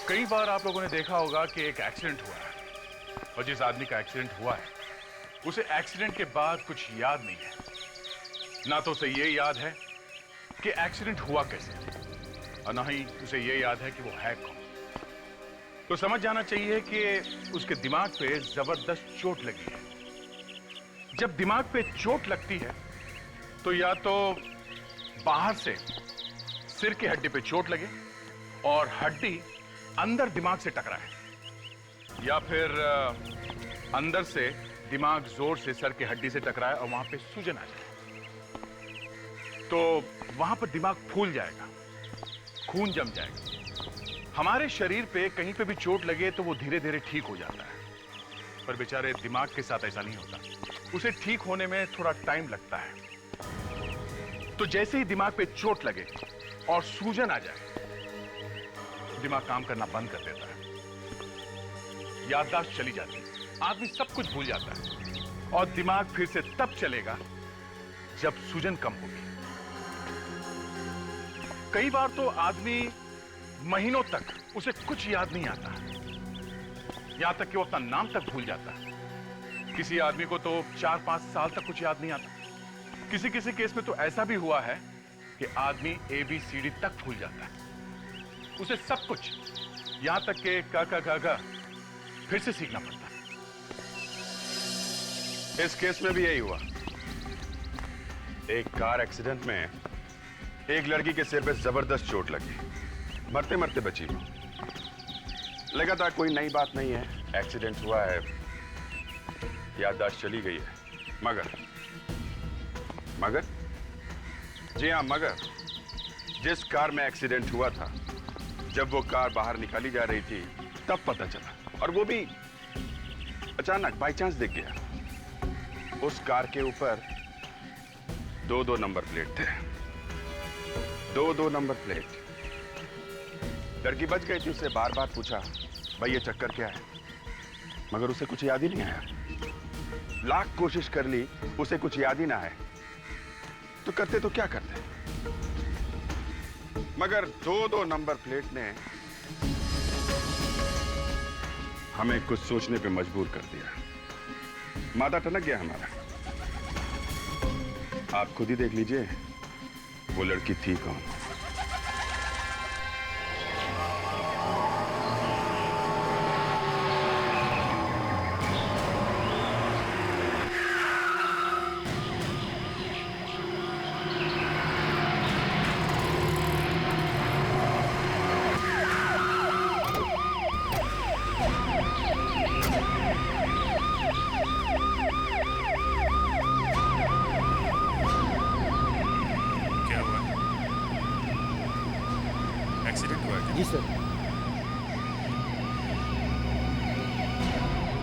कई बार आप लोगों ने देखा होगा कि एक एक्सीडेंट हुआ है और जिस आदमी का एक्सीडेंट हुआ है उसे एक्सीडेंट के बाद कुछ याद नहीं है। ना तो उसे ये याद है कि एक्सीडेंट हुआ कैसे और ना ही उसे ये याद है कि वो है कौन। तो समझ जाना चाहिए कि उसके दिमाग पे जबरदस्त चोट लगी है। जब दिमाग पे चोट लगती है तो या तो बाहर से सिर की हड्डी पे चोट लगे और हड्डी अंदर दिमाग से टकराए, या फिर अंदर से दिमाग जोर से सर की हड्डी से टकराए और वहां पे सूजन आ जाए। तो वहां पर दिमाग फूल जाएगा, खून जम जाएगा। हमारे शरीर पे कहीं पे भी चोट लगे तो वो धीरे धीरे ठीक हो जाता है, पर बेचारे दिमाग के साथ ऐसा नहीं होता। उसे ठीक होने में थोड़ा टाइम लगता है। तो जैसे ही दिमाग पे चोट लगे और सूजन आ जाए, दिमाग काम करना बंद कर देता है, याददाश्त चली जाती है, आदमी सब कुछ भूल जाता है और दिमाग फिर से तब चलेगा जब सूजन कम होगी। कई बार तो आदमी महीनों तक उसे कुछ याद नहीं आता, यहां तक कि वो अपना नाम तक भूल जाता है। किसी आदमी को तो 4-5 साल तक कुछ याद नहीं आता। किसी किसी केस में तो ऐसा भी हुआ है कि आदमी ABCD तक भूल जाता है, उसे सब कुछ यहां तक कि क ख ग घ फिर से सीखना पड़ता है। इस केस में भी यही हुआ। एक कार एक्सीडेंट में एक लड़की के सिर पे जबरदस्त चोट लगी, मरते मरते बची वो। लगा था कोई नई बात नहीं है, एक्सीडेंट हुआ है, याददाश्त चली गई है। मगर जी हाँ, मगर जिस कार में एक्सीडेंट हुआ था, जब वो कार बाहर निकाली जा रही थी तब पता चला, और वो भी अचानक बाय चांस दिख गया। उस कार के ऊपर 2-2 नंबर प्लेट थे, 2-2 नंबर प्लेट। लड़की बच गई थी, उससे बार बार पूछा भाई ये चक्कर क्या है, मगर उसे कुछ याद ही नहीं आया। लाख कोशिश कर ली, उसे कुछ याद ही ना आए तो करते तो क्या करते। मगर 2-2 नंबर प्लेट ने हमें कुछ सोचने पे मजबूर कर दिया। माथा टनक गया हमारा। आप खुद ही देख लीजिए वो लड़की थी कौन। एक्सीडेंट हुआ है? जी सर।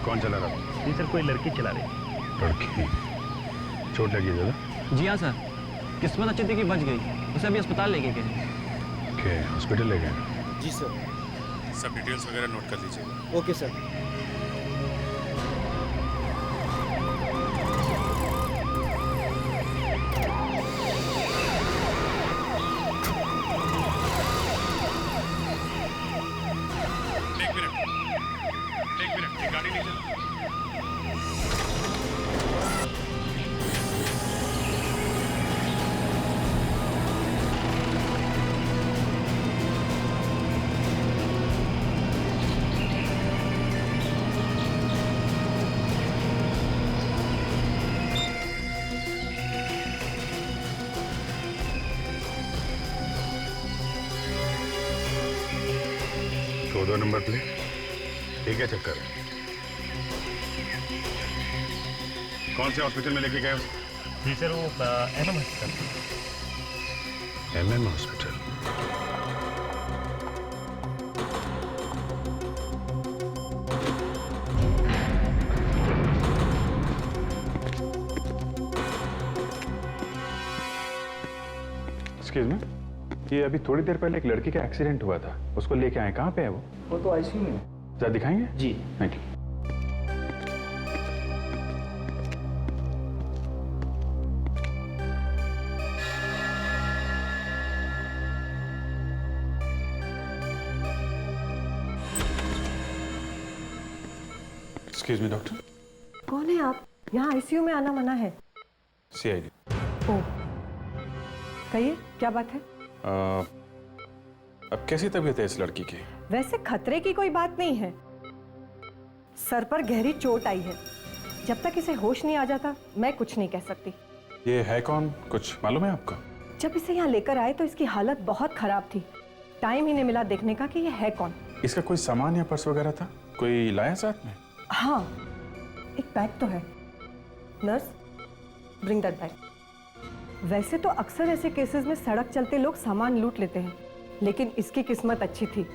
कौन चला रहा था? जी सर, कोई लड़की चला रही। लड़की? चोट लगी है ज्यादा? जी हाँ सर, किस्मत अच्छी थी कि बच गई। उसे अभी अस्पताल लेके गए। के हॉस्पिटल ले गए? जी सर। सब डिटेल्स वगैरह नोट कर लीजिएगा। Okay sir. एक मिनट, ये गाड़ी नहीं चल। दो नंबर प्लेट, ठीक है चक्कर। कौन से हॉस्पिटल में लेके गए? जी सर, वो MM hospital. MM hospital? Excuse me, ये अभी थोड़ी देर पहले एक लड़की का एक्सीडेंट हुआ था, उसको लेके आए, कहाँ पे है वो? वो तो ICU में है। जरा दिखाएंगे? जी। Thank you. Excuse me doctor. कौन है आप? यहाँ आईसीयू में आना मना है। सीआईडी। ओह, कहिए क्या बात है? अब कैसी तबीयत है इस लड़की की? वैसे खतरे की कोई बात नहीं है, सर पर गहरी चोट आई है। जब तक इसे होश नहीं आ जाता मैं कुछ नहीं कह सकती। ये है कौन, कुछ मालूम है आपको? जब इसे यहाँ लेकर आए तो इसकी हालत बहुत खराब थी। टाइम ही नहीं मिला देखने का कि ये है कौन। इसका कोई सामान या पर्स वगैरह था? कोई लाया साथ में? हाँ, एक बैग तो है। Nurse, bring that bag. वैसे तो अक्सर ऐसे केसेस में सड़क चलते लोग सामान लूट लेते हैं, लेकिन इसकी किस्मत अच्छी थी।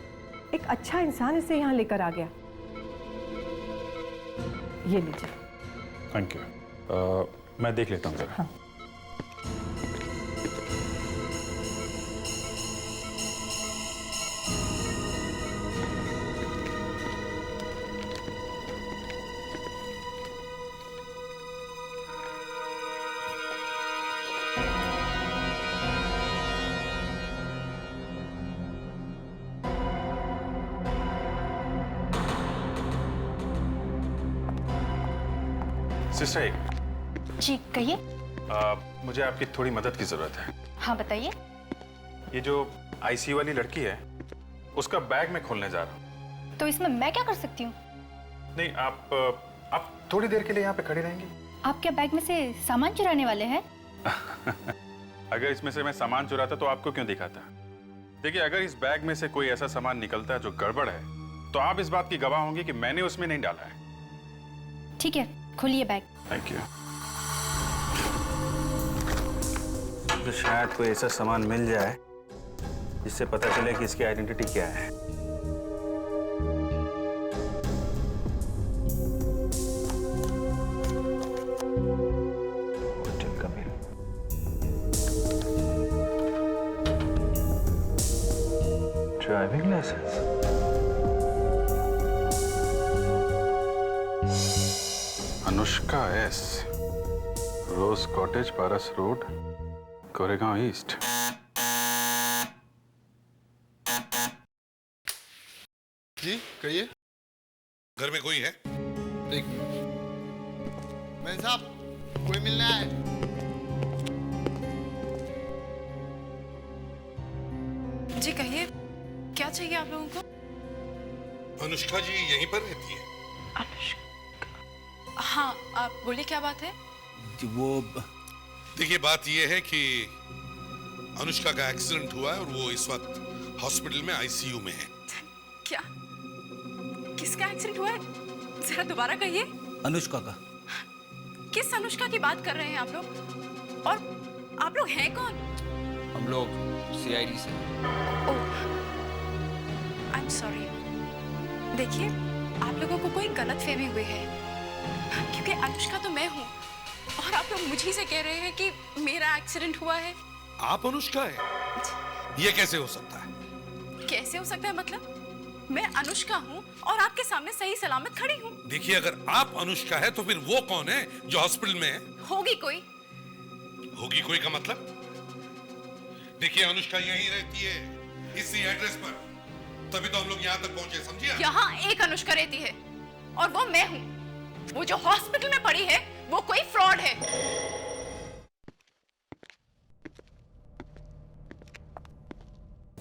एक अच्छा इंसान इसे यहाँ लेकर आ गया। ये लीजिए। Thank you. मैं देख लेता हूँ जरा। हाँ। सिस्टर, एक जी कहिए। मुझे आपकी थोड़ी मदद की जरूरत है। हाँ बताइए। ये जो आईसीयू वाली लड़की है, उसका बैग मैं खोलने जा रहा हूँ। तो इसमें मैं क्या कर सकती हूँ? नहीं, आप थोड़ी देर के लिए यहाँ पे खड़ी रहेंगी? आप क्या बैग में से सामान चुराने वाले हैं? अगर इसमें से मैं सामान चुराता तो आपको क्यों दिखाता? देखिए, अगर इस बैग में से कोई ऐसा सामान निकलता है जो गड़बड़ है, तो आप इस बात की गवाह होंगी कि मैंने उसमें नहीं डाला है। ठीक है, खोलिए बैग। Thank you. तो शायद कोई ऐसा सामान मिल जाए जिससे पता चले कि इसकी आइडेंटिटी क्या है। Driving licence. Anushka S, rose cottage, Paras road, Koregaon east. जी कहिए। घर में कोई है? एक मैं साहब, कोई मिलने आया है? जी कहिए, क्या चाहिए आप लोगों को? अनुष्का जी यहीं पर रहती है? अनुष्का? हाँ, आप बोलिए क्या बात है? वो देखिए, बात यह है कि अनुष्का का एक्सीडेंट हुआ है और वो इस वक्त हॉस्पिटल में आईसीयू में है। क्या? किसका एक्सीडेंट हुआ है? जरा दोबारा कहिए। अनुष्का का। किस अनुष्का की बात कर रहे हैं आप लोग? और आप लोग हैं कौन? हम लोग सीआईडी से। ओह, आई एम सॉरी। देखिए, आप लोगों को कोई गलतफहमी हुई है, क्योंकि अनुष्का तो मैं हूँ और आप लोग मुझे से कह रहे हैं कि मेरा एक्सीडेंट हुआ है। आप अनुष्का है? ये कैसे हो सकता है? कैसे हो सकता है मतलब? मैं अनुष्का हूँ और आपके सामने सही सलामत खड़ी हूँ। देखिए, अगर आप अनुष्का है तो फिर वो कौन है जो हॉस्पिटल में है? होगी कोई। होगी कोई का मतलब? देखिए, अनुष्का यहीं रहती है, इसी एड्रेस पर, तभी तो हम लोग यहाँ तक पहुंचे, समझिए? यहाँ एक अनुष्का रहती है और वो मैं हूँ। वो जो हॉस्पिटल में पड़ी है वो कोई फ्रॉड है।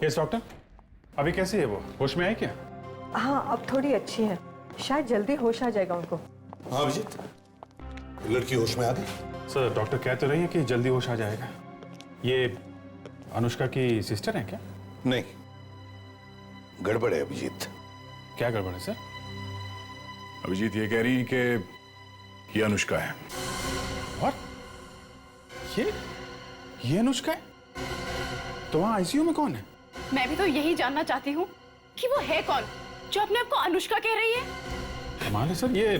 यस डॉक्टर, अभी कैसी है वो? होश में आई क्या? हाँ, अब थोड़ी अच्छी है, शायद जल्दी होश आ जाएगा उनको। हाँ अभिजीत, लड़की होश में आ गई? सर, डॉक्टर कह तो रही है कि जल्दी होश आ जाएगा। ये अनुष्का की सिस्टर है क्या? नहीं, गड़बड़ है अभिजीत। क्या गड़बड़ है सर? अभिजीत ये कह रही है कि ये अनुष्का है। और ये अनुष्का है? तो वहां आईसीयू में कौन है? मैं भी तो यही जानना चाहती हूँ कि वो है कौन जो अपने आप को अनुष्का कह रही है। कमाल है सर, ये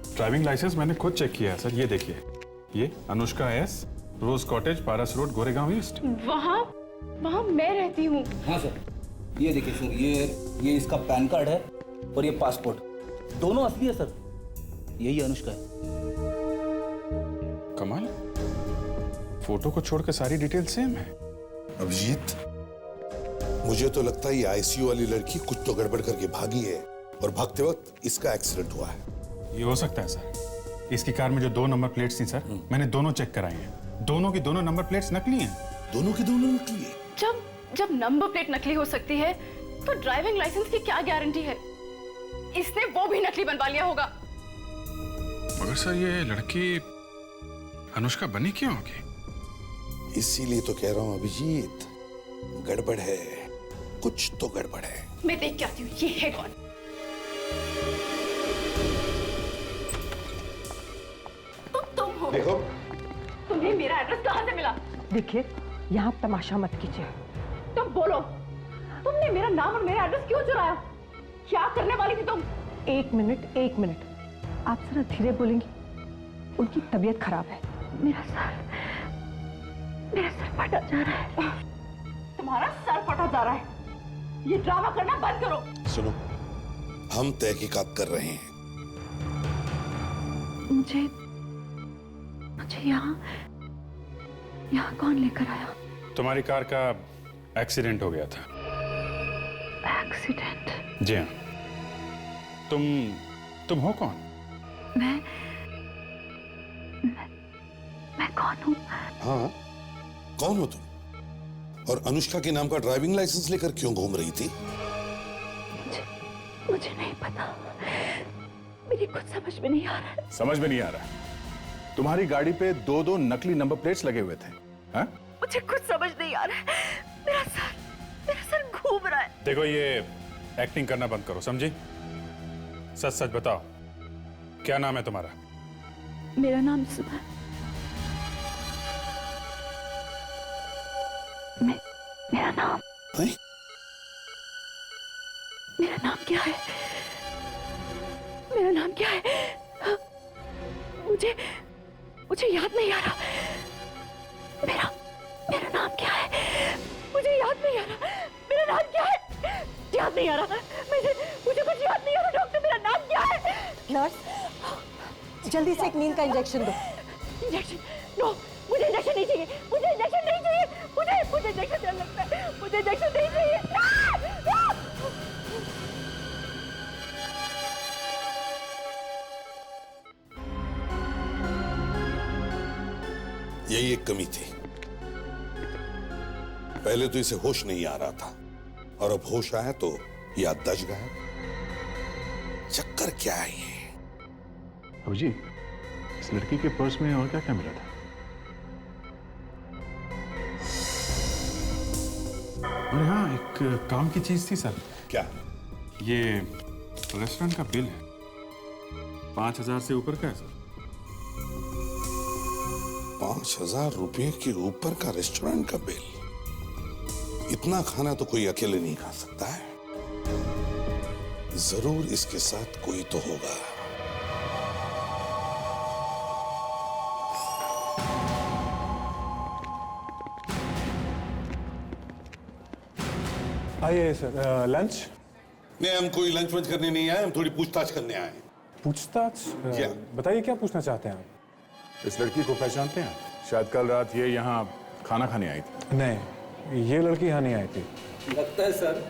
ड्राइविंग लाइसेंस मैंने खुद चेक किया है सर। ये देखिए, ये Anushka S, rose cottage, Paras road, Goregaon east. वहाँ मैं रहती हूँ। हाँ सर, ये देखिए सर, ये इसका पैन कार्ड है और ये पासपोर्ट, दोनों असली है सर। यही अनुष्का है। कमाल, फोटो को छोड़कर सारी डिटेल सेम है। अभिजीत, मुझे तो लगता है ये आईसीयू वाली लड़की कुछ तो गड़बड़ करके भागी है और भागते वक्त इसका एक्सीडेंट हुआ है। ये हो सकता है सर। इसकी कार में जो 2 नंबर प्लेट्स थी सर, मैंने दोनों चेक कराई हैं। दोनों की दोनों नंबर प्लेट्स नकली हैं। दोनों की दोनों नकली है? जब नंबर प्लेट नकली हो सकती है तो ड्राइविंग लाइसेंस की क्या गारंटी है? इसने वो भी नकली बनवा लिया होगा। मगर सर ये लड़की अनुष्का बनी क्यों होगी? इसीलिए तो कह रहा हूं अभिजीत, गड़बड़ है, कुछ तो गड़बड़ है। मैं देख के आती हूँ ये है कौन। तुम हो? देखो, तुम्हें मेरा एड्रेस कहाँ से मिला? देखिए, यहाँ तमाशा मत कीजिए। तुम बोलो, तुमने मेरा नाम और मेरा एड्रेस क्यों चुराया? क्या करने वाली थी तुम? एक मिनट, आप जरा धीरे बोलेंगी? उनकी तबीयत खराब है। मेरा सर फटा जा रहा है। तुम्हारा सर फटा जा रहा है। ये ड्रामा करना बंद करो। सुनो, हम तहकीकात कर रहे हैं। मुझे यहाँ कौन लेकर आया? तुम्हारी कार का एक्सीडेंट हो गया था। एक्सीडेंट? जी हाँ। तुम हो कौन? मैं कौन हूँ? हाँ, कौन हो तुम? और अनुष्का के नाम का ड्राइविंग लाइसेंस लेकर क्यों घूम रही थी? मुझे नहीं पता। मेरी कुछ समझ में नहीं आ रहा है। समझ में नहीं आ रहा है? तुम्हारी गाड़ी पे 2 नकली नंबर प्लेट्स लगे हुए थे। हाँ? मुझे कुछ समझ नहीं आ रहा है। मेरा सर घूम रहा है। देखो, ये एक्टिंग करना बंद करो, समझी? सच सच बताओ, क्या नाम है तुम्हारा? मेरा नाम सुधा। मेरा नाम है? मेरा नाम क्या है? मेरा नाम क्या है? मुझे याद नहीं आ रहा। मेरा नाम क्या है? मुझे याद नहीं आ रहा। मेरा नाम क्या है? याद नहीं आ रहा। मुझे कुछ याद नहीं आ रहा। डॉक्टर, मेरा नाम क्या है? नर्स, जल्दी से एक नींद का इंजेक्शन दो। इंजेक्शन? नो, मुझे इंजेक्शन नहीं चाहिए। मुझे इंजेक्शन नहीं चाहिए। मुझे इंजेक्शन डर लगता है। मुझे इंजेक्शन नहीं चाहिए। यही एक कमी थी। पहले तो इसे होश नहीं आ रहा था, और अब होश आया तो याददाश्त गायब। चक्कर क्या है ये? अभिजी, इस लड़की के पर्स में और क्या क्या मिला था? अरे हाँ, एक काम की चीज थी सर। क्या? ये रेस्टोरेंट का बिल है, 5000 से ऊपर का है सर। 5000 रुपए के ऊपर का रेस्टोरेंट का बिल? इतना खाना तो कोई अकेले नहीं खा सकता है। जरूर इसके साथ कोई तो होगा। आइए सर, लंच? नहीं, हम कोई लंच वंच करने नहीं आए, हम थोड़ी पूछताछ करने आए। पूछताछ? क्या? बताइए, क्या पूछना चाहते हैं आप? इस लड़की को पहचानते हैं? शायद कल रात ये यहाँ खाना खाने आई थी। नहीं, ये लड़की यहाँ नहीं आई थी। लगता है सर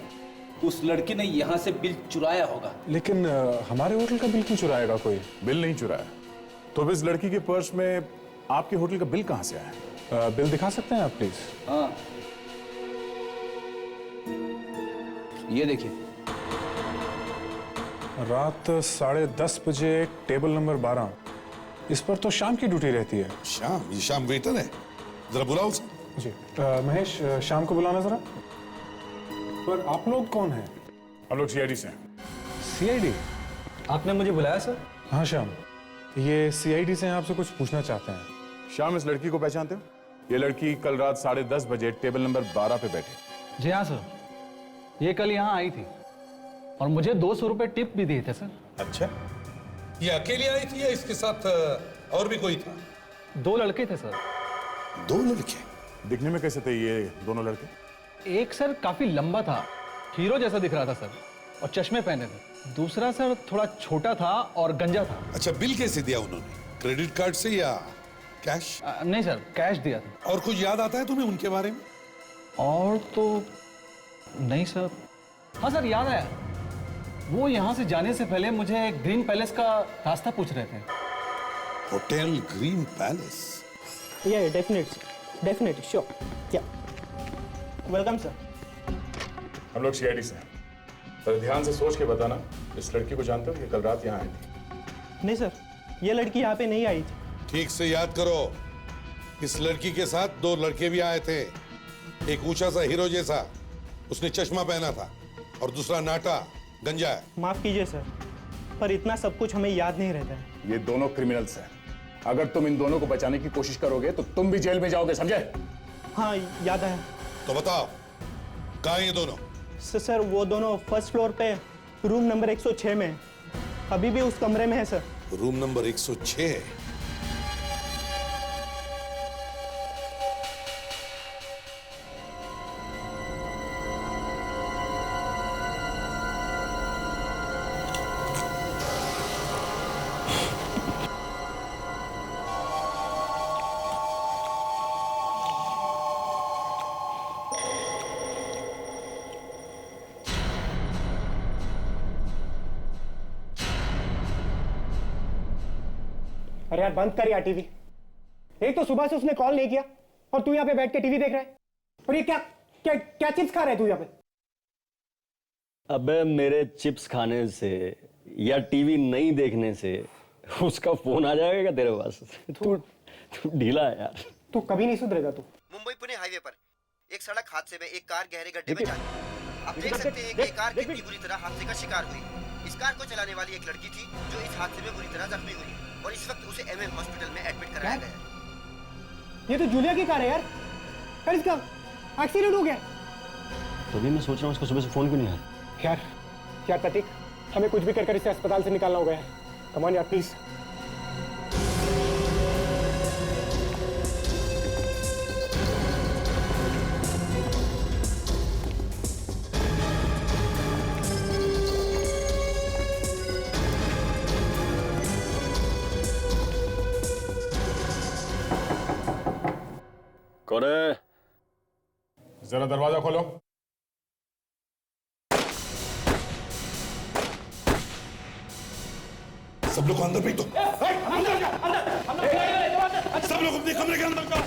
उस लड़की ने यहाँ से बिल चुराया होगा। लेकिन हमारे होटल का बिल क्यों चुराएगा कोई? बिल नहीं चुराया तो इस लड़की के पर्स में आपके होटल का बिल कहाँ से आया? बिल दिखा सकते हैं आप प्लीज? हाँ, ये देखिए। रात 10:30 बजे टेबल नंबर 12। इस पर तो शाम की ड्यूटी रहती है। शाम? ये शाम वेटर है, जरा बुलाओ उसे। जी महेश, शाम को बुलाना जरा। पर आप लोग कौन हैं? हम लोग सीआईडी से हैं। सीआईडी? आपने मुझे बुलाया सर? हाँ श्याम, ये सीआईडी से आपसे कुछ पूछना चाहते हैं। शाम, इस लड़की को पहचानते हो? ये लड़की कल रात 10:30 बजे टेबल नंबर 12 पे बैठी। जी हाँ सर, ये कल यहाँ आई थी और मुझे 200 रुपए टिप भी दिए थे सर। अच्छा, ये अकेली आई थी या इसके साथ और भी कोई था? 2 लड़के थे सर। 2 लड़के? दिखने में कैसे थे ये दोनों लड़के? एक सर काफी लंबा था, हीरो जैसा दिख रहा था सर, और चश्मे पहने थे। दूसरा सर थोड़ा छोटा था और गंजा था। अच्छा, बिल कैसे दिया उन्होंने? क्रेडिट कार्ड से या कैश? नहीं सर, कैश दिया था। और कुछ याद आता है तुम्हें उनके बारे में? और तो नहीं सर। हाँ सर, याद आया, वो यहाँ से जाने से पहले मुझे ग्रीन पैलेस का रास्ता पूछ रहे थे। Hotel green palace? या डेफिनेटली श्योर। या वेलकम सर। हम लोग सीआईडी से हैं, पर ध्यान से सोच के बताना, इस लड़की को जानते हो? ये कल रात यहाँ आई थी। नहीं सर, ये लड़की यहाँ पे नहीं आई थी। ठीक से याद करो, इस लड़की के साथ 2 लड़के भी आए थे। एक ऊंचा सा हीरो जैसा, उसने चश्मा पहना था, और दूसरा नाटा गंजा है। माफ कीजिए सर, पर इतना सब कुछ हमें याद नहीं रहता है। ये दोनों क्रिमिनल्स हैं। अगर तुम इन दोनों को बचाने की कोशिश करोगे तो तुम भी जेल में जाओगे, समझे? हाँ याद आया। तो बताओ, कहाँ हैं ये दोनों? सर वो दोनों फर्स्ट फ्लोर पे रूम नंबर 106 में है। अभी भी उस कमरे में है सर। Room number 106? अरे यार बंद कर यार टीवी। एक तो सुबह से उसने कॉल नहीं किया और तू यहाँ पे बैठ के टीवी देख रहा है। और ये क्या क्या क्या चिप्स खा रहा है तू यहाँ पे? अबे मेरे चिप्स खाने से या टीवी नहीं देखने से उसका फोन आ जाएगा तेरे पास? तू ढीला है यार। तू कभी नहीं सुधरेगा तू। मुंबई पुणे हाईवे पर एक सड़क हादसे में एक कार गहरे गड्ढे में जा गिरी। आप देख सकते हैं कि कार कितनी बुरी तरह हादसे का शिकार हुई। इस कार को चलाने वाली एक लड़की थी जो इस हादसे में बुरी तरह जख्मी हुई और इस वक्त उसे एमएम हॉस्पिटल में एडमिट कराया गया। ये तो जूलिया की कार है यार। यार इसका एक्सीडेंट हो गया। तभी मैं सोच रहा हूँ उसको सुबह से फोन क्यों नहीं आया। यार प्रतीक, हमें कुछ भी कर इसे अस्पताल से निकालना होगा यार। कम ऑन यार प्लीज। कौन है? जरा दरवाजा खोलो। सब लोग अंदर भेज दो। सब लोग अपने कमरे के अंदर जाओ।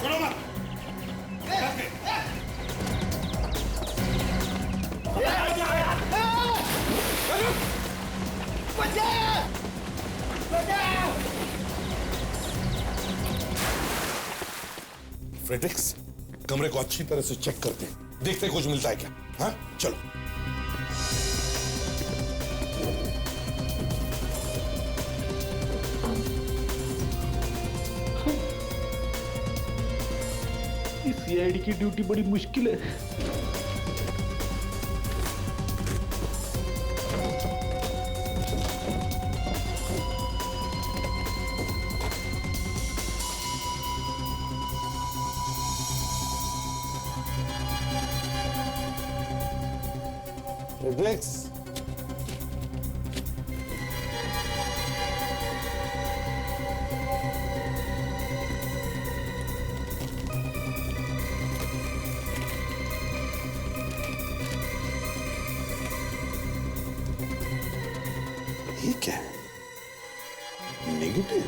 छोड़ो मत। फ्रेडरिक्स, कमरे को अच्छी तरह से चेक करते हैं, देखते कुछ मिलता है क्या। हाँ चलो। सीआईडी की ड्यूटी बड़ी मुश्किल है। फ्रेडरिक्स, ये क्या है? नेगेटिव?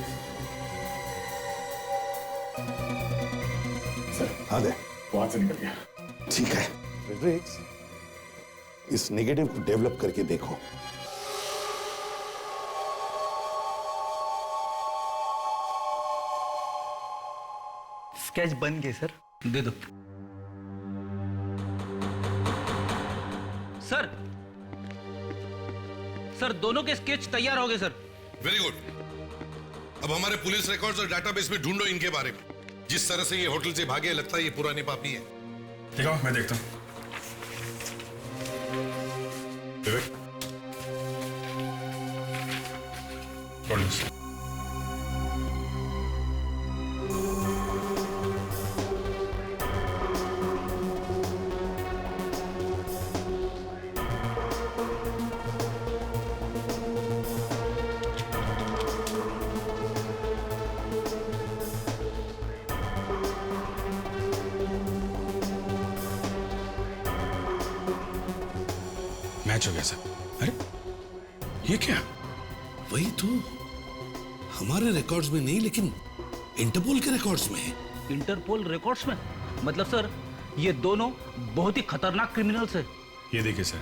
सर, हाँ दे। वो हाथ से निकल गया। ठीक है फ्रेडरिक्स, इस नेगेटिव को डेवलप करके देखो। स्केच बन गए सर, दे दो। सर दोनों के स्केच तैयार हो गए सर। Very good. अब हमारे पुलिस रिकॉर्ड्स और डाटाबेस में ढूंढो इनके बारे में। जिस तरह से ये होटल से भागे, लगता है ये पुराने पापी है। ठीक है, मैं देखता हूँ। विवेक, मैच हो गया सर। अरे ये क्या? वही तो, हमारे रिकॉर्ड्स में नहीं लेकिन इंटरपोल के रिकॉर्ड्स में है। इंटरपोल रिकॉर्ड्स में? मतलब सर ये दोनों बहुत ही खतरनाक क्रिमिनल्स है। ये देखिए सर,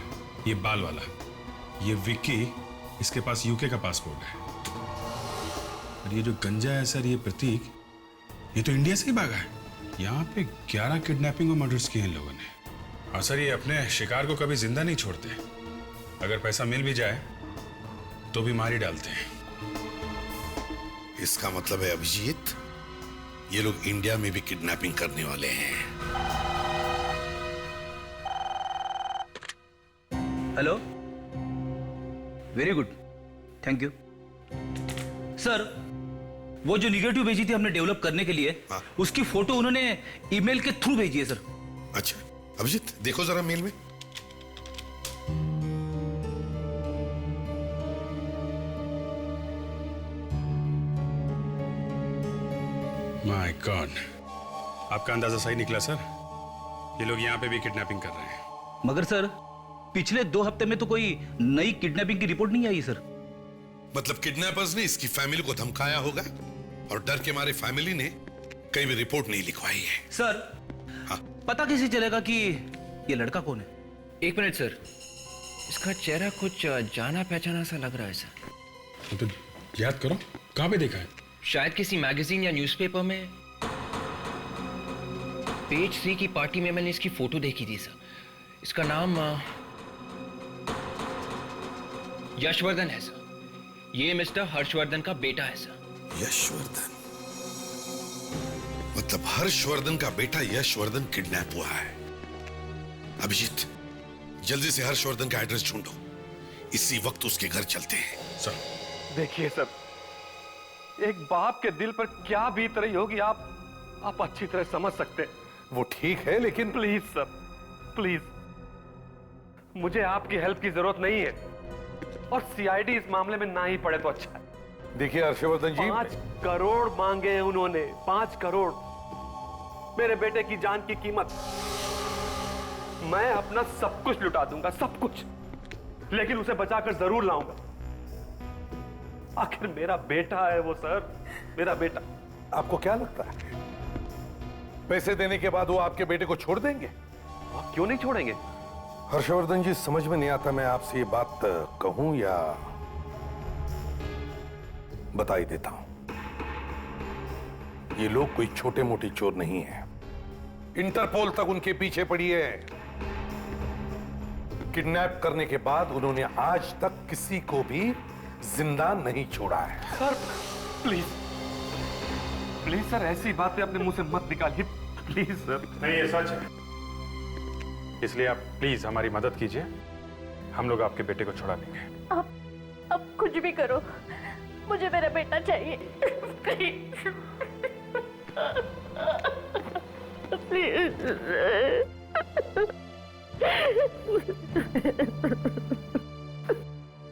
ये बाल वाला, ये विक्की, इसके पास यूके का पासपोर्ट है। और ये जो गंजा है सर, ये प्रतीक, ये तो इंडिया से ही भागा है। यहाँ पे 11 किडनैपिंग और मर्डर्स किए इन लोगों ने। और सर ये अपने शिकार को कभी जिंदा नहीं छोड़ते। अगर पैसा मिल भी जाए तो भी मार ही डालते हैं। इसका मतलब है अभिजीत, ये लोग इंडिया में भी किडनैपिंग करने वाले हैं। Hello, very good, thank you sir. वो जो निगेटिव भेजी थी हमने डेवलप करने के लिए, उसकी फोटो उन्होंने ईमेल के थ्रू भेजी है सर। अच्छा अभिजीत, देखो जरा मेल में। माय गॉड, आपका अंदाजा सही निकला सर। ये लोग यहाँ पे भी किडनैपिंग कर रहे हैं। मगर सर पिछले 2 हफ्ते में तो कोई नई किडनैपिंग की रिपोर्ट नहीं आई सर। मतलब किडनैपर्स ने इसकी फैमिली को धमकाया होगा और डर के मारे फैमिली ने कहीं भी रिपोर्ट नहीं लिखवाई है। सर पता कैसे चलेगा कि ये लड़का कौन है? 1 मिनट सर, इसका चेहरा कुछ जाना पहचाना सा लग रहा है सर। तो याद करो, कहाँ पे देखा है? शायद किसी मैगजीन या न्यूज़पेपर में। पेज 3 की पार्टी में मैंने इसकी फोटो देखी थी सर। इसका नाम यशवर्धन है सर। ये मिस्टर हर्षवर्धन का बेटा है सर। यशवर्धन? मतलब हर्षवर्धन का बेटा यशवर्धन किडनैप हुआ है। अभिजीत, जल्दी से हर्षवर्धन का एड्रेस ढूंढो, इसी वक्त उसके घर चलते हैं। सर देखिए सर, एक बाप के दिल पर क्या बीत रही होगी आप अच्छी तरह समझ सकते हैं। वो ठीक है, लेकिन प्लीज सर, प्लीज, मुझे आपकी हेल्प की जरूरत नहीं है, और सीआईडी इस मामले में ना ही पड़े तो अच्छा है। देखिए हर्षवर्धन जी, 5 करोड़ मांगे उन्होंने, 5 करोड़ मेरे बेटे की जान की कीमत। मैं अपना सब कुछ लुटा दूंगा, सब कुछ, लेकिन उसे बचाकर जरूर लाऊंगा। आखिर मेरा बेटा है वो सर, मेरा बेटा। आपको क्या लगता है पैसे देने के बाद वो आपके बेटे को छोड़ देंगे? आप क्यों नहीं छोड़ेंगे? हर्षवर्धन जी, समझ में नहीं आता मैं आपसे ये बात कहूं या बता ही देता हूं। ये लोग कोई छोटे मोटे चोर नहीं है। इंटरपोल तक उनके पीछे पड़ी है। किडनैप करने के बाद उन्होंने आज तक किसी को भी जिंदा नहीं छोड़ा है। सर प्लीज, प्लीज सर, ऐसी बातें अपने मुंह से मत निकालिए, प्लीज सर। नहीं, ये सच है, इसलिए आप प्लीज हमारी मदद कीजिए। हम लोग आपके बेटे को छुड़ा लेंगे। अब कुछ भी करो, मुझे मेरा बेटा चाहिए, प्लीज प्लीज।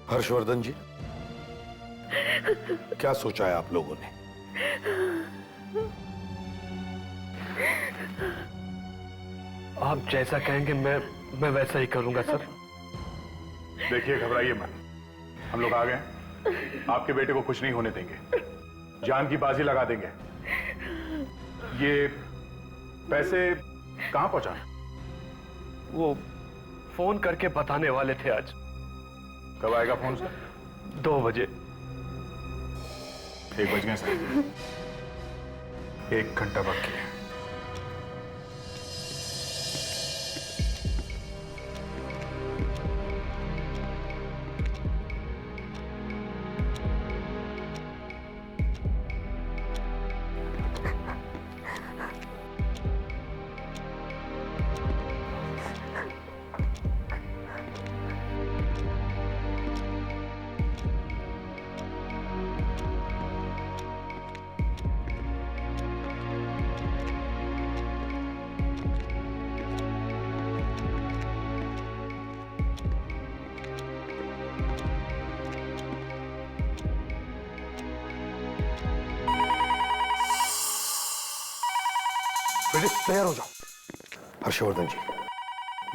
हर्षवर्धन जी, क्या सोचा है आप लोगों ने? आप जैसा कहेंगे मैं वैसा ही करूंगा सर। देखिए, घबराइए मत, हम लोग आ गए। आपके बेटे को कुछ नहीं होने देंगे, जान की बाजी लगा देंगे। ये पैसे कहां पहुंचाना? वो फोन करके बताने वाले थे आज। कब आएगा फोन सर? 2 बजे। 1 बज गए सर, 1 घंटा बाकी है। फ्रेडिक्स तैयार हो जाओ। हर्षवर्धन जी,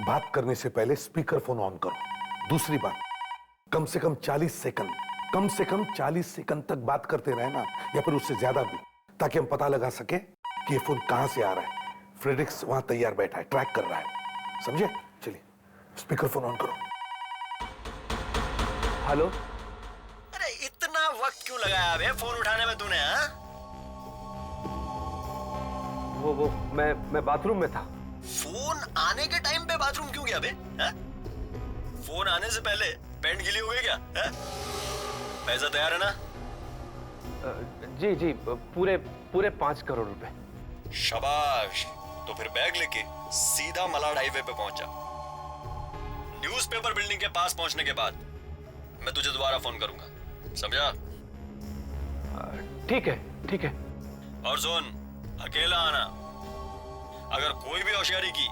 बात करने से पहले स्पीकर फोन ऑन करो। दूसरी बात, कम से कम 40 सेकंड तक बात करते रहे ना, या फिर उससे ज्यादा भी, ताकि हम पता लगा सके कि ये फोन कहां से आ रहा है। फ्रेडिक्स वहां तैयार बैठा है, ट्रैक कर रहा है, समझे? चलिए स्पीकर फोन ऑन करो। हेलो। अरे इतना वक्त क्यों लगाया बे फोन उठाने में तूने? हाँ, वो मैं बाथरूम में था। फोन आने के टाइम पे बाथरूम क्यों गया बे? हाँ? फोन आने से पहले पैंट गीली हो गई क्या? हाँ? पैसा तैयार है ना? जी पूरे 5 करोड़ रुपए। शाबाश। तो फिर बैग लेके सीधा मलाड हाईवे पे पहुंचा। न्यूज़पेपर बिल्डिंग के पास पहुंचने के बाद मैं तुझे दोबारा फोन करूंगा, समझा? ठीक है। और सुन, अकेला आना। अगर कोई भी होशियारी की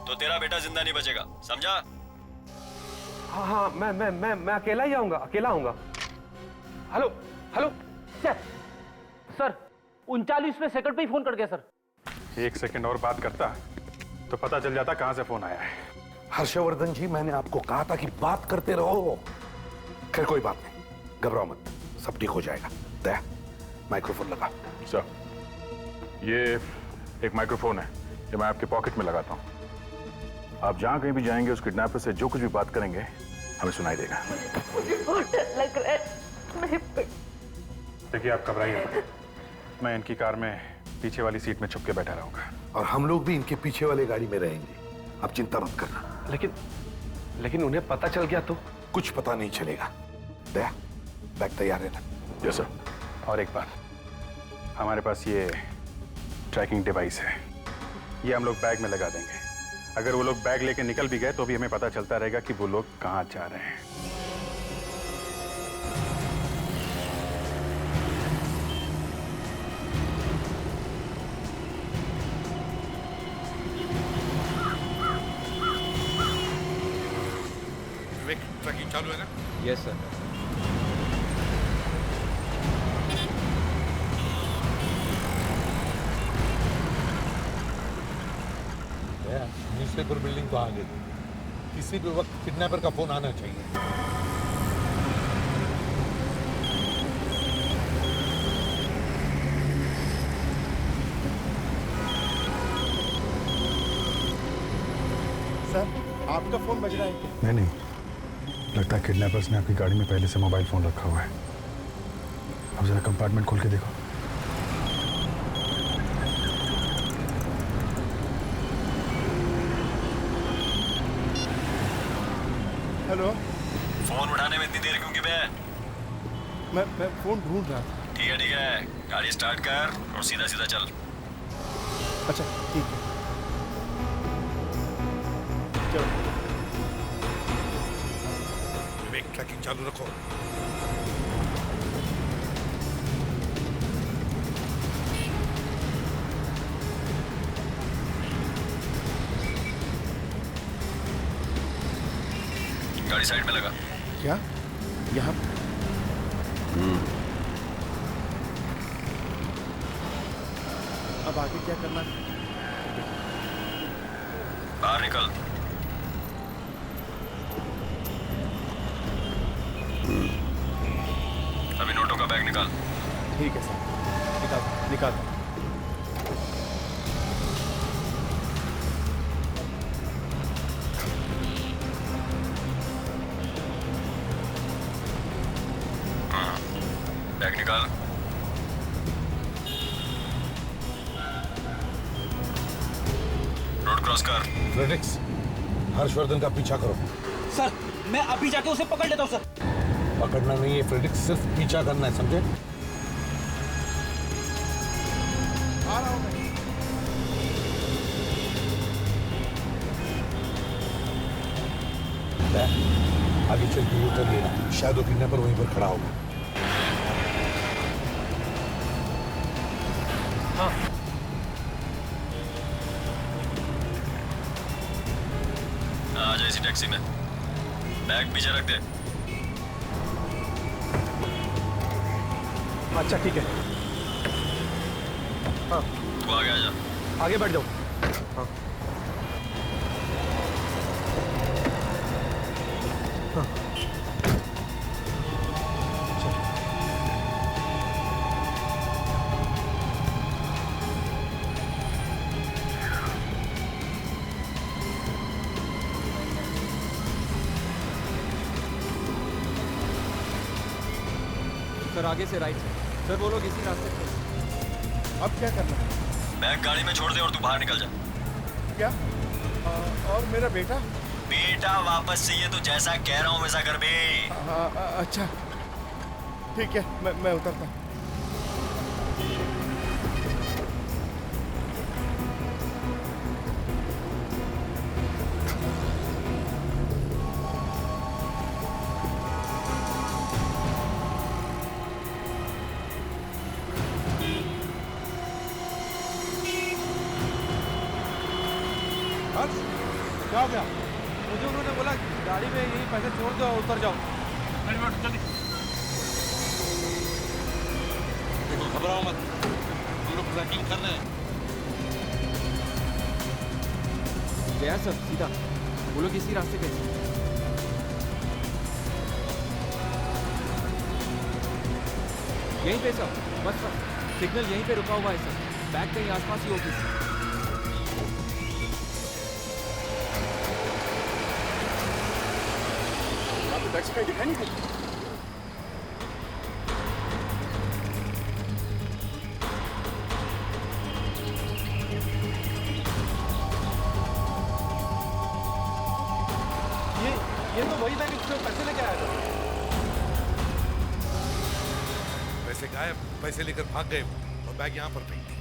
तो तेरा बेटा जिंदा नहीं बचेगा, समझा? हाँ मैं अकेला ही आऊंगा। हेलो सर 39वें सेकंड पे ही फोन कर गया सर। 1 सेकंड और बात करता तो पता चल जाता कहां से फोन आया है। हर्षवर्धन जी, मैंने आपको कहा था कि बात करते रहो। खैर कोई बात नहीं, घबराओ मत, सब ठीक हो जाएगा। दया, माइक्रोफोन लगा। सर, ये एक माइक्रोफोन है, ये मैं आपके पॉकेट में लगाता हूँ। आप जहां कहीं भी जाएंगे उस किडनैपर से जो कुछ भी बात करेंगे हमें सुनाई देगा। मुझे बहुत डर लग रहा है। देखिए, आप घबराइए मत। मैं इनकी कार में पीछे वाली सीट में छुप के बैठा रहूंगा। और हम लोग भी इनके पीछे वाले गाड़ी में रहेंगे, आप चिंता मत करना। लेकिन उन्हें पता चल गया तो? कुछ पता नहीं चलेगा। दया, बैग तैयार है ना? Yes sir. और एक बात, हमारे पास ये ट्रैकिंग डिवाइस है, ये हम लोग बैग में लगा देंगे। अगर वो लोग बैग लेके निकल भी गए तो भी हमें पता चलता रहेगा कि वो लोग कहां जा रहे हैं। ट्रैकिंग चालू है ना? Yes sir. न्यूज़पेपर बिल्डिंग तो आगे थी, किसी भी वक्त किडनैपर का फोन आना चाहिए। सर, आपका फोन बज रहा है क्या? नहीं, लगता है किडनैपर्स ने आपकी गाड़ी में पहले से मोबाइल फोन रखा हुआ है। अब जरा कंपार्टमेंट खोल के देखो। हेलो। फोन उठाने में इतनी देर क्यों की बे? मैं फोन ढूंढ रहा था। ठीक है, गाड़ी स्टार्ट कर और सीधा चल। अच्छा ठीक है, चलो। विवेक, ट्रैकिंग चालू रखो। गाड़ी साइड में लगा। क्या? यहाँ? अब आगे क्या करना है? बाहर निकल। अभी नोटों का बैग निकाल। ठीक है सर, निकाल। बैग निकाल। रोड क्रॉस कर। फ्रेडिक्स, हर्षवर्धन का पीछा करो। सर, मैं अभी जाके उसे पकड़ लेता हूँ सर। पकड़ना नहीं है फ्रेडिक्स, सिर्फ पीछा करना है, समझे? आ रहा हूँ मैं। आगे चल के उतर लेना, शायद वो किडनैपर वहीं पर खड़ा होगा। हाँ। आ जा इसी टैक्सी में। बैग पीछे रख दे। अच्छा ठीक है। हाँ। तू आगे आ जा। आगे बैठ जाओ। सर आगे से राइट से। सर वो लोग इसी रास्ते पे। अब क्या करना है? बैग गाड़ी में छोड़ दे और तू बाहर निकल जा। क्या? और मेरा बेटा? बेटा वापस चाहिए तो जैसा कह रहा हूँ वैसा कर बे। अच्छा ठीक है, मैं उतरता। क्या हो गया? मुझे उन्होंने बोला गाड़ी में यही पैसे छोड़ दो और उतर जाओ। जल्दी देखो, घबराओ मत, हम लोग ट्रैकिंग कर रहे हैं। गया सर सीधा, वो लोग इसी रास्ते पे। यहीं पे सर, बस सिग्नल यहीं पे रुका हुआ है सर। बैग कहीं आसपास ही होगी। टैक्सी का दिखाई नहीं। ये तो वही बैग जिसमें पैसे लेके आया था। पैसे गायब, पैसे लेकर भाग गए और बैग यहाँ पर फेंक दी।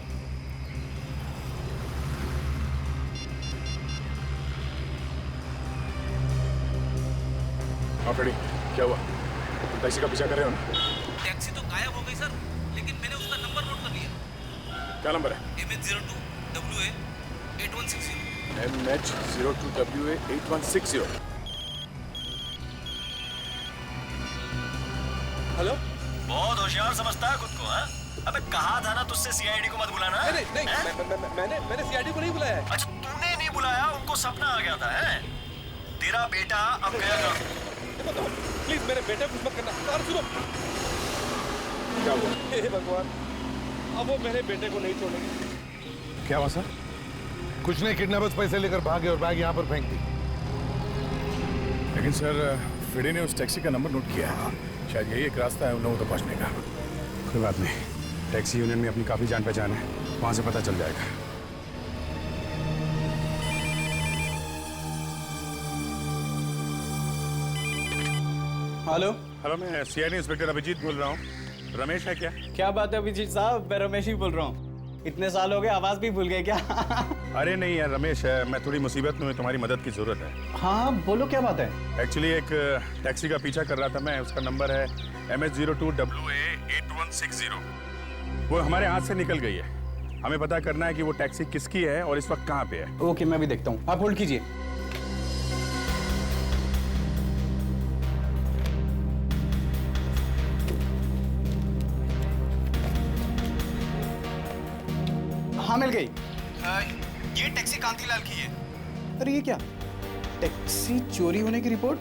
हाँ फ्रेडी, क्या हुआ? तुम टैक्सी का पीछा कर रहे हो ना? टैक्सी तो गायब हो गई सर, लेकिन मैंने उसका नंबर नोट कर लिया। क्या नंबर है? MH02WA 8160। MH02WA 8160। हेलो? बहुत होशियार समझता है खुद को, हाँ? अबे कहा था ना तुझसे सीआईडी को मत बुलाना। नहीं, मैंने सीआईडी को नहीं बुलाया है। अच्छा तूने नहीं बुलाया, उनको सपना आ गया था, हैं? तेरा बेटा अब गया था। प्लीज मेरे बेटे कुछ मत करना। और सुनो, क्या हुआ? हे भगवान, अब वो मेरे बेटे को नहीं छोड़ेंगे। क्या हुआ सर? कुछ नहीं, किडनैपर्स पैसे लेकर भागे और बैग यहाँ पर फेंक दी। लेकिन सर फ्रेडी ने उस टैक्सी का नंबर नोट किया है। शायद यही एक रास्ता है उन लोगों तक पहुंचने का। कोई बात नहीं, टैक्सी यूनियन में अपनी काफी जान पहचान है, वहां से पता चल जाएगा। हेलो हेलो, मैं सीआईडी इंस्पेक्टर अभिजीत बोल रहा हूँ। रमेश है क्या? क्या बात है अभिजीत साहब, मैं रमेश ही बोल रहा हूँ। इतने साल हो गए, आवाज भी भूल गए क्या? अरे नहीं यार रमेश है, मैं थोड़ी मुसीबत में हूँ, तुम्हारी मदद की जरूरत है। हाँ बोलो क्या बात है? एक्चुअली एक टैक्सी का पीछा कर रहा था मैं, उसका नंबर है MH02WA 8160। वो हमारे हाथ से निकल गई है। हमें पता करना है कि वो टैक्सी किसकी है और इस वक्त कहाँ पे है। ओके, मैं भी देखता हूँ, आप होल्ड कीजिए। हाँ मिल गई। ये टैक्सी कांतीलाल की है। अरे ये क्या, टैक्सी चोरी होने की रिपोर्ट?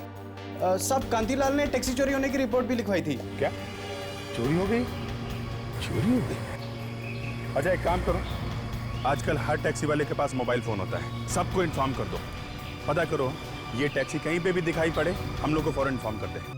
साहब कांतीलाल ने टैक्सी चोरी होने की रिपोर्ट भी लिखवाई थी। क्या चोरी हो गई? चोरी हो गई? अच्छा एक काम करो, आजकल हर टैक्सी वाले के पास मोबाइल फोन होता है, सबको इन्फॉर्म कर दो। पता करो ये टैक्सी कहीं पे भी दिखाई पड़े, हम लोग को फौरन इन्फॉर्म कर दे।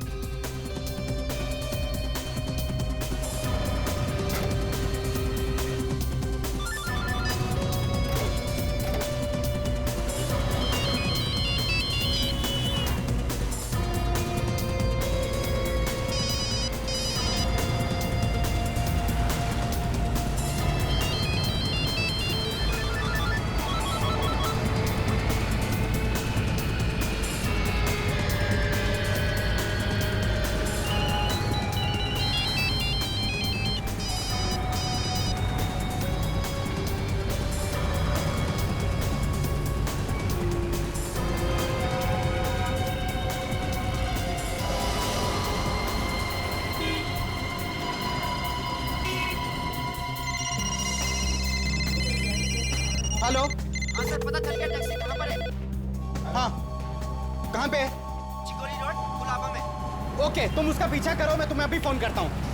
हेलो। हाँ सर, पता चल गया टैक्सी कहाँ पर है। हाँ, कहाँ पे है? चिकोरी रोड, गुलाबा में। ओके, तुम उसका पीछा करो, मैं तुम्हें अभी फोन करता हूँ।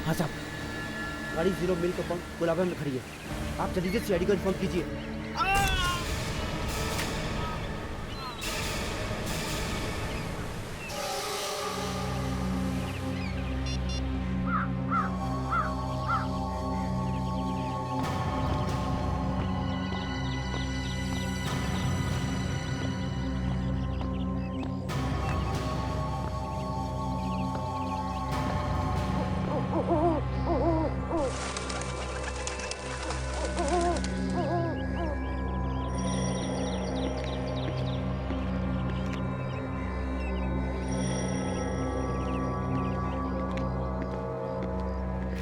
हाँ साहब, गाड़ी 0 मिल कंपाउंड गुलाबा में खड़ी है। आप जल्दी से सीआईडी को इन्फॉर्म कीजिए।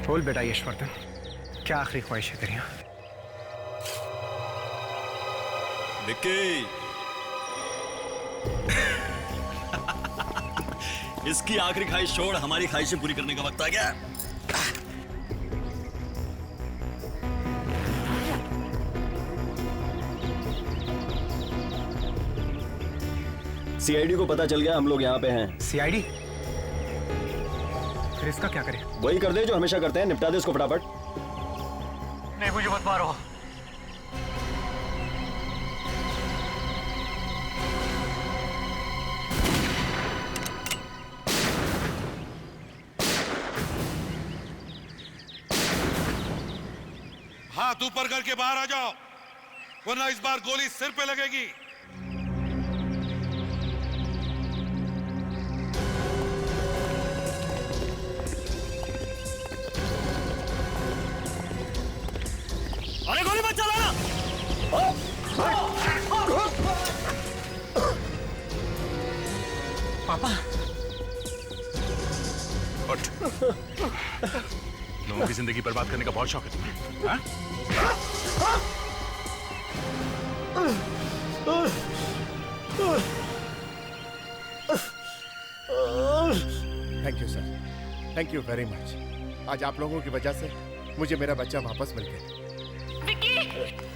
बोल बेटा यशवर्धन, क्या आखिरी ख्वाहिश है तेरी? विक्की, इसकी आखिरी ख्वाहिश छोड़, हमारी ख्वाहिशें पूरी करने का वक्त आ गया। सीआईडी को पता चल गया हम लोग यहाँ पे हैं। सीआईडी? फिर इसका क्या करें? वही कर दे जो हमेशा करते हैं, निपटा दे इसको फटाफट। नहीं, मुझे मत मारो। हाथ ऊपर करके बाहर आ जाओ, वरना इस बार गोली सिर पे लगेगी। अरे गोली मत चलाना! पापा, उठ। लोगों की जिंदगी बर्बाद करने का बहुत शौक है तुम्हें, हाँ? Thank you sir, thank you very much. आज आप लोगों की वजह से मुझे मेरा बच्चा वापस मिल गया। विक्की!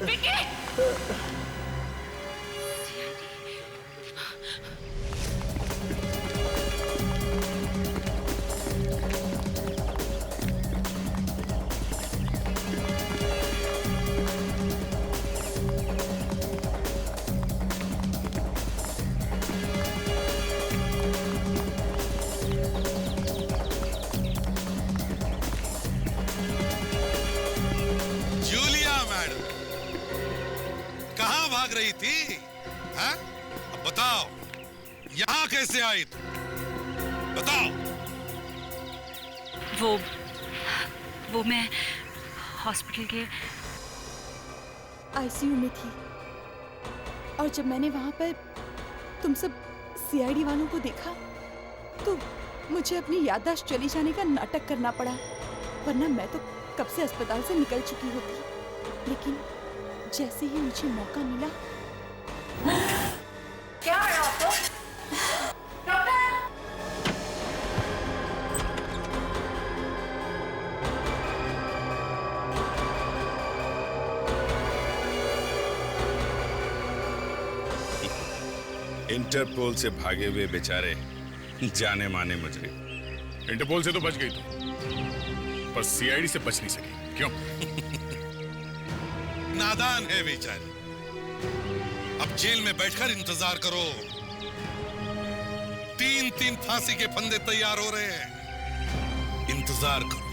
विक्की! भाग रही थी, हाँ? अब बताओ, यहाँ कैसे आई तुम? बताओ। वो मैं हॉस्पिटल के आईसीयू में थी और जब मैंने वहां पर तुम सब सीआईडी वालों को देखा तो मुझे अपनी याददाश्त चली जाने का नाटक करना पड़ा, वरना मैं तो कब से अस्पताल से निकल चुकी होती। लेकिन जैसे ही मुझे मौका मिला। क्या है आपको? डॉक्टर! इंटरपोल से भागे हुए बेचारे जाने माने मुजरिम। इंटरपोल से तो बच गई तू, पर सीआईडी से बच नहीं सकी। क्यों? नादान है बेचारी। अब जेल में बैठकर इंतजार करो। 3-3 फांसी के फंदे तैयार हो रहे हैं, इंतजार करो।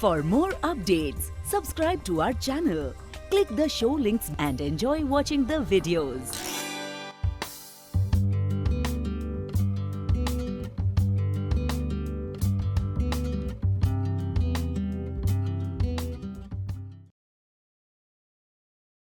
For more updates, subscribe to our channel, click the show links and enjoy watching the videos.